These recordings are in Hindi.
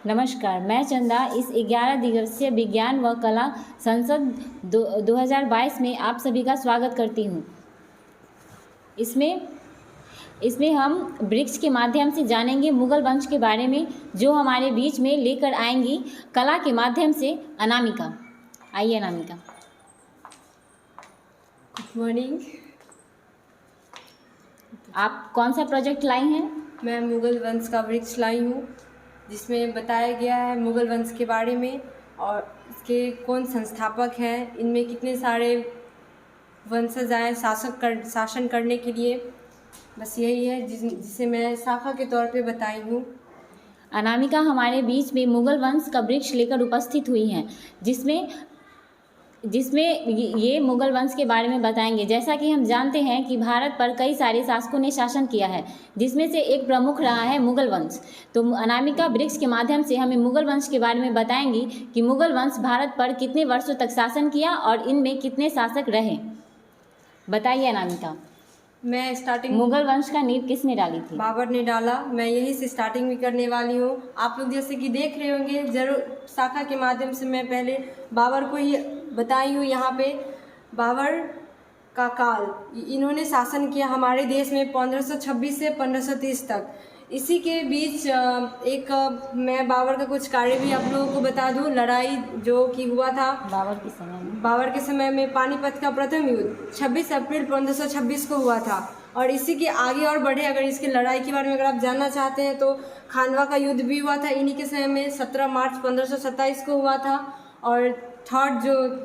नमस्कार, मैं चंदा इस 11 दिवसीय विज्ञान व कला संसद 2022 में आप सभी का स्वागत करती हूँ। इसमें हम वृक्ष के माध्यम से जानेंगे मुगल वंश के बारे में, जो हमारे बीच में लेकर आएंगी कला के माध्यम से अनामिका। आइए अनामिका। Good morning. आप कौन सा प्रोजेक्ट लाई हैं? मैं मुगल वंश का वृक्ष लाई हूँ, जिसमें बताया गया है मुगल वंश के बारे में और इसके कौन संस्थापक हैं, इनमें कितने सारे वंशज आए शासन करने के लिए। बस यही है जिसे मैं शाखा के तौर पे बताई हूँ। अनामिका हमारे बीच में मुगल वंश का वृक्ष लेकर उपस्थित हुई हैं, जिसमें ये मुगल वंश के बारे में बताएंगे। जैसा कि हम जानते हैं कि भारत पर कई सारे शासकों ने शासन किया है, जिसमें से एक प्रमुख रहा है मुगल वंश। तो अनामिका वृक्ष के माध्यम से हमें मुगल वंश के बारे में बताएंगी कि मुगल वंश भारत पर कितने वर्षों तक शासन किया और इनमें कितने शासक रहे। बताइए अनामिका। मैं स्टार्टिंग मुगल वंश का नींव किसने डाली थी? बाबर ने डाला। मैं यही से स्टार्टिंग भी करने वाली हूँ। आप लोग जैसे कि देख रहे होंगे, जरूर शाखा के माध्यम से मैं पहले बाबर को ही बताई हूँ। यहाँ पे बाबर का काल, इन्होंने शासन किया हमारे देश में 1526 से 1530 तक। इसी के बीच मैं बाबर का कुछ कार्य भी आप लोगों को बता दूं। लड़ाई जो कि हुआ था बाबर के समय में पानीपत का प्रथम युद्ध 26 अप्रैल 1526 को हुआ था। और इसी के आगे और बढ़े, अगर इसकी लड़ाई के बारे में अगर आप जानना चाहते हैं तो खानवा का युद्ध भी हुआ था इन्हीं के समय में, 17 मार्च 1527 को हुआ था। और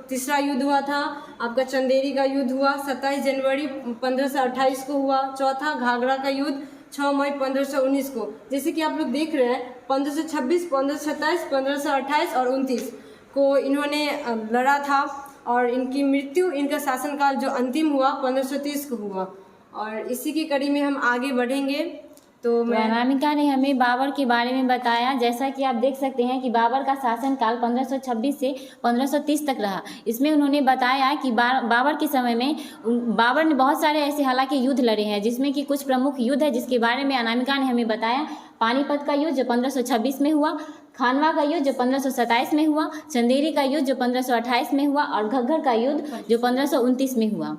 तीसरा युद्ध हुआ था आपका चंदेरी का युद्ध हुआ 27 जनवरी 1528 को हुआ। चौथा घाघरा का युद्ध 6 मई 1519 को। जैसे कि आप लोग देख रहे हैं 1526, 1527, 1528 और 29 को इन्होंने लड़ा था। और इनकी मृत्यु, इनका शासनकाल जो अंतिम हुआ 1530 को हुआ। और इसी की कड़ी में हम आगे बढ़ेंगे। तो अनामिका ने हमें बाबर के बारे में बताया। जैसा कि आप देख सकते हैं कि बाबर का शासनकाल 1526 से 1530 तक रहा। इसमें उन्होंने बताया कि बाबर के समय में बाबर ने बहुत सारे ऐसे हालांकि युद्ध लड़े हैं, जिसमें कि कुछ प्रमुख युद्ध है जिसके बारे में अनामिका ने हमें बताया। पानीपत का युद्ध जो 1526 में हुआ, खानवा का युद्ध जो 1527 में हुआ, चंदेरी का युद्ध जो 1528 में हुआ और घग्गर का युद्ध जो 1529 में हुआ।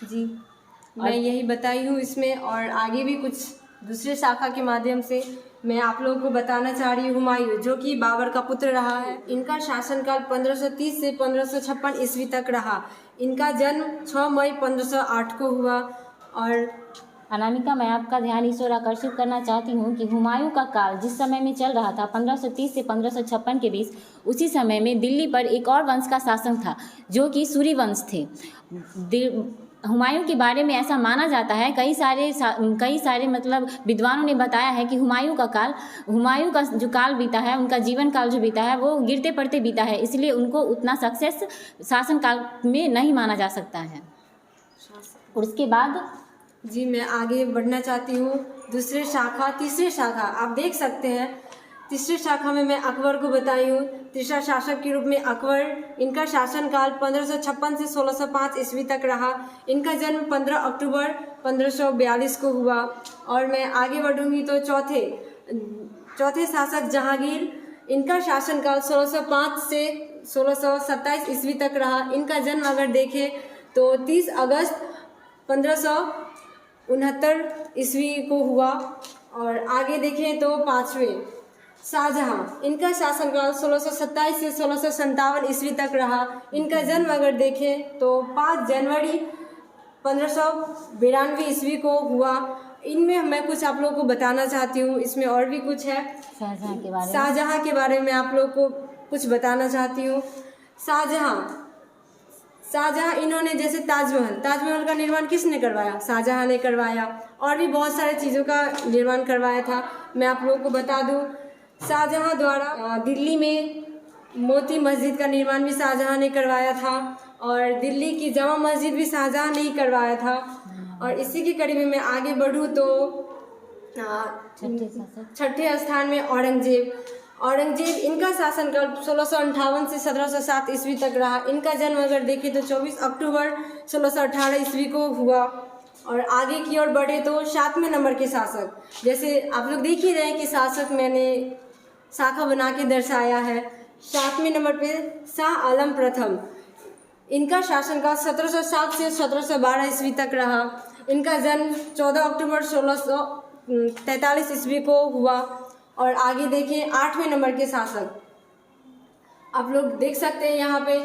जी, मैं यही बताई हूँ इसमें। और आगे भी कुछ दूसरे शाखा के माध्यम से मैं आप लोगों को बताना चाह रही हूँ। हुमायूं, जो कि बाबर का पुत्र रहा है, इनका शासनकाल 1530 से 1556 ईस्वी तक रहा। इनका जन्म 6 मई 1508 को हुआ। और अनामिका, मैं आपका ध्यान इस ओर आकर्षित करना चाहती हूँ कि हुमायूं का काल जिस समय में चल रहा था 1530 से 1556 के बीच, उसी समय में दिल्ली पर एक और वंश का शासन था जो कि सूरी वंश थे। हुमायूं के बारे में ऐसा माना जाता है, कई सारे मतलब विद्वानों ने बताया है कि हुमायूं का जो काल बीता है, उनका जीवन काल जो बीता है वो गिरते पड़ते बीता है, इसलिए उनको उतना सक्सेस शासन काल में नहीं माना जा सकता है। और उसके बाद जी, मैं आगे बढ़ना चाहती हूँ। तीसरी शाखा आप देख सकते हैं। तीसरी शाखा में मैं अकबर को बताई हूँ। तीसरा शासक के रूप में अकबर, इनका शासनकाल 1556 से 1605 ईस्वी तक रहा। इनका जन्म 15 अक्टूबर 1542 को हुआ। और मैं आगे बढ़ूंगी तो चौथे शासक जहांगीर, इनका शासनकाल 1605 से 1627 ईस्वी तक रहा। इनका जन्म अगर देखें तो 30 अगस्त 1569 ईस्वी को हुआ। और आगे देखें तो पांचवें शाहजहां, इनका शासनकाल 1627 से 1657 ईस्वी तक रहा। इनका जन्म अगर देखें तो 5 जनवरी 1592 ईस्वी को हुआ। इनमें मैं कुछ आप लोगों को बताना चाहती हूँ। इसमें और भी कुछ है। शाहजहां के बारे में आप लोगों को कुछ बताना चाहती हूँ। शाहजहां इन्होंने जैसे ताजमहल का निर्माण किसने करवाया? शाहजहां ने करवाया। और भी बहुत सारे चीज़ों का निर्माण करवाया था। मैं आप लोगों को बता दूं, शाहजहां द्वारा दिल्ली में मोती मस्जिद का निर्माण भी शाहजहां ने करवाया था। और दिल्ली की जामा मस्जिद भी शाहजहां ने ही करवाया था। और इसी के कड़ी में मैं आगे बढ़ूँ तो छठे स्थान में औरंगजेब, इनका शासनकाल 1658 से 1707 ईस्वी तक रहा। इनका जन्म अगर देखें तो 24 अक्टूबर 1618 ईस्वी को हुआ। और आगे की ओर बढ़े तो 7वें नंबर के शासक, जैसे आप लोग देख ही रहे हैं कि शासक मैंने शाखा बना के दर्शाया है। 7वें नंबर पे शाह आलम प्रथम, इनका शासनकाल 1707 से 1712 ईस्वी तक रहा। इनका जन्म 14 अक्टूबर 1643 ईस्वी को हुआ। और आगे देखें 8वें नंबर के शासक, आप लोग देख सकते हैं यहाँ पे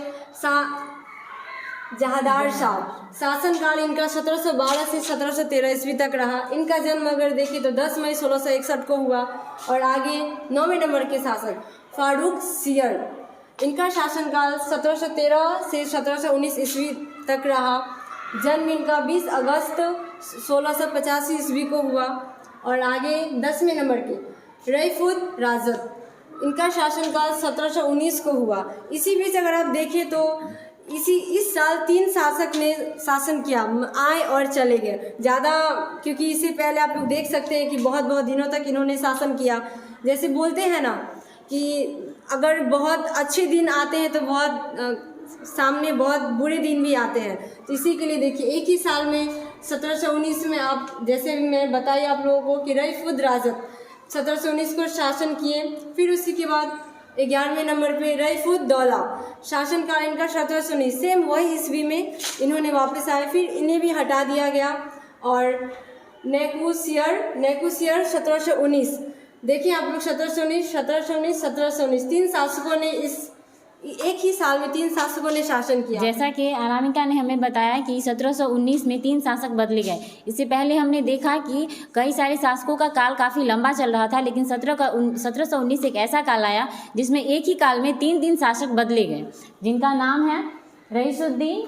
जहादार शाह, शासनकाल इनका 1712 से 1713 ईस्वी तक रहा। इनका जन्म अगर देखें तो 10 मई 1661 को हुआ। और आगे 9वें नंबर के शासक फारूक सियर, इनका शासनकाल 1713 से 1719 ईस्वी तक रहा। जन्म इनका 20 अगस्त 1685 ईस्वी को हुआ। और आगे 10वें नंबर के रईफुद राजत, इनका शासनकाल 1719 को हुआ। इसी बीच अगर आप देखें तो इस साल 3 शासक ने शासन किया, आए और चले गए ज़्यादा, क्योंकि इससे पहले आप लोग देख सकते हैं कि बहुत दिनों तक इन्होंने शासन किया। जैसे बोलते हैं ना कि अगर बहुत अच्छे दिन आते हैं तो सामने बहुत बुरे दिन भी आते हैं। तो इसी के लिए देखिए एक ही साल में 1719 में आप जैसे मैं बताई आप लोगों को कि रईफुद राजत 1719 को शासन किए। फिर उसी के बाद 11वें नंबर पे रईफुद दौला, शासनकाल इनका 1719, सेम वही ईस्वी में इन्होंने वापस आए, फिर इन्हें भी हटा दिया गया। और नेकुसियर 1719, देखिए आप लोग 1719 3 शासकों ने एक ही साल में 3 शासकों ने शासन किया। जैसा कि अनामिका ने हमें बताया कि 1719 में 3 शासक बदले गए। इससे पहले हमने देखा कि कई सारे शासकों का काल काफ़ी लंबा चल रहा था, लेकिन 1719 एक ऐसा काल आया जिसमें एक ही काल में 3 शासक बदले गए, जिनका नाम है रईसुद्दीन,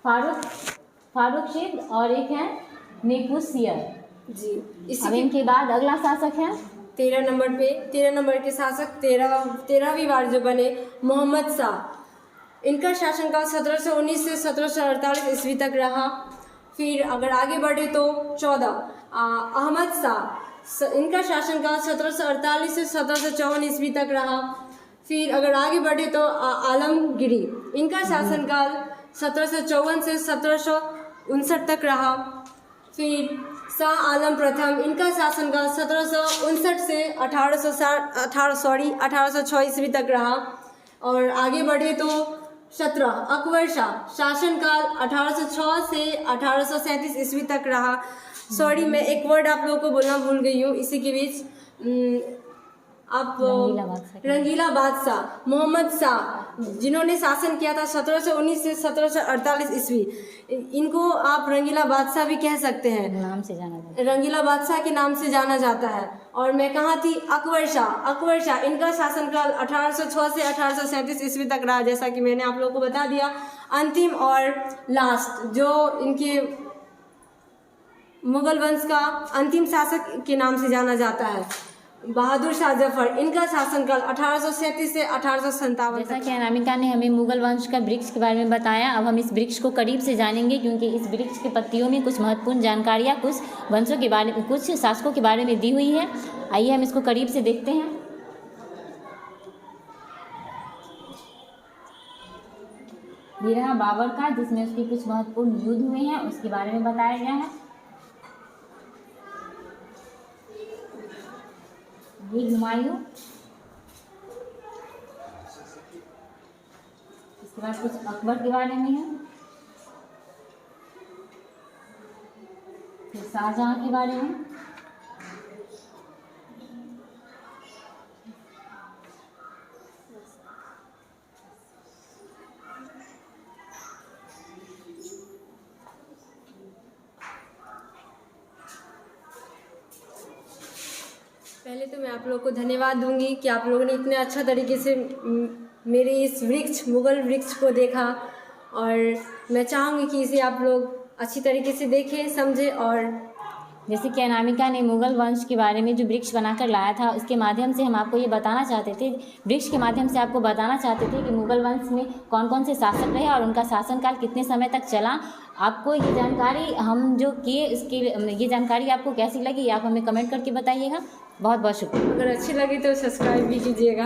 फारूकशीद और एक है नेकुसियर जी। अब इनके बाद अगला शासक है 13 नंबर के शासक 13वीं बार जो बने मोहम्मद शाह, इनका शासनकाल 1719 से 1748 ईस्वी तक रहा। फिर अगर आगे बढ़े तो 14 अहमद शाह, इनका शासनकाल 1748 से 1754 ईस्वी तक रहा। फिर अगर आगे बढ़े तो आलमगिरी, इनका शासनकाल 1754 से 1759 तक रहा। फिर शाह आलम प्रथम, इनका शासनकाल 1759 से 1806 ईस्वी तक रहा। और आगे बढ़े तो 17 अकबर शाह, शासनकाल 1806 से 1837 ईस्वी तक रहा। सॉरी मैं एक वर्ड आप लोगों को बोलना भूल गई हूँ इसी के बीच। रंगीला बादशाह मोहम्मद शाह, जिन्होंने शासन किया था 1719 से 1748 ईस्वी, इनको आप रंगीला बादशाह भी कह सकते हैं, नाम से जाना जाता है, रंगीला बादशाह के नाम से जाना जाता है। और मैं कहाँ थी, अकबर शाह, इनका शासनकाल 1806 से 1837 ईस्वी तक रहा, जैसा कि मैंने आप लोगों को बता दिया। अंतिम और लास्ट जो इनके मुगल वंश का अंतिम शासक के नाम से जाना जाता है बहादुर शाह जफर, इनका शासनकाल 1837 से 1857। जैसा कि अनामिका ने हमें मुगल वंश का वृक्ष के बारे में बताया, अब हम इस वृक्ष को करीब से जानेंगे, क्योंकि इस वृक्ष के पत्तियों में कुछ महत्वपूर्ण जानकारियाँ कुछ वंशों के बारे में, कुछ शासकों के बारे में दी हुई है। आइए हम इसको करीब से देखते हैं। ये रहा बाबर का, जिसमें उसके कुछ महत्वपूर्ण युद्ध हुए हैं, उसके बारे में बताया गया है। ये हुमायूं, इसके बाद कुछ अकबर के बारे में है, फिर शाहजहां के बारे में, पहले तो मैं आप लोगों को धन्यवाद दूंगी कि आप लोगों ने इतने अच्छा तरीके से मेरे इस मुगल वृक्ष को देखा, और मैं चाहूँगी कि इसे आप लोग अच्छी तरीके से देखें, समझें। और जैसे कि अनामिका ने मुगल वंश के बारे में जो वृक्ष बनाकर लाया था, उसके माध्यम से हम आपको ये बताना चाहते थे, वृक्ष के माध्यम से आपको बताना चाहते थे कि मुगल वंश में कौन कौन से शासक रहे और उनका शासनकाल कितने समय तक चला। आपको ये जानकारी हम जो किए, इसके ये जानकारी आपको कैसी लगी आप हमें कमेंट करके बताइएगा। बहुत बहुत शुक्रिया। अगर अच्छी लगी तो सब्सक्राइब भी कीजिएगा।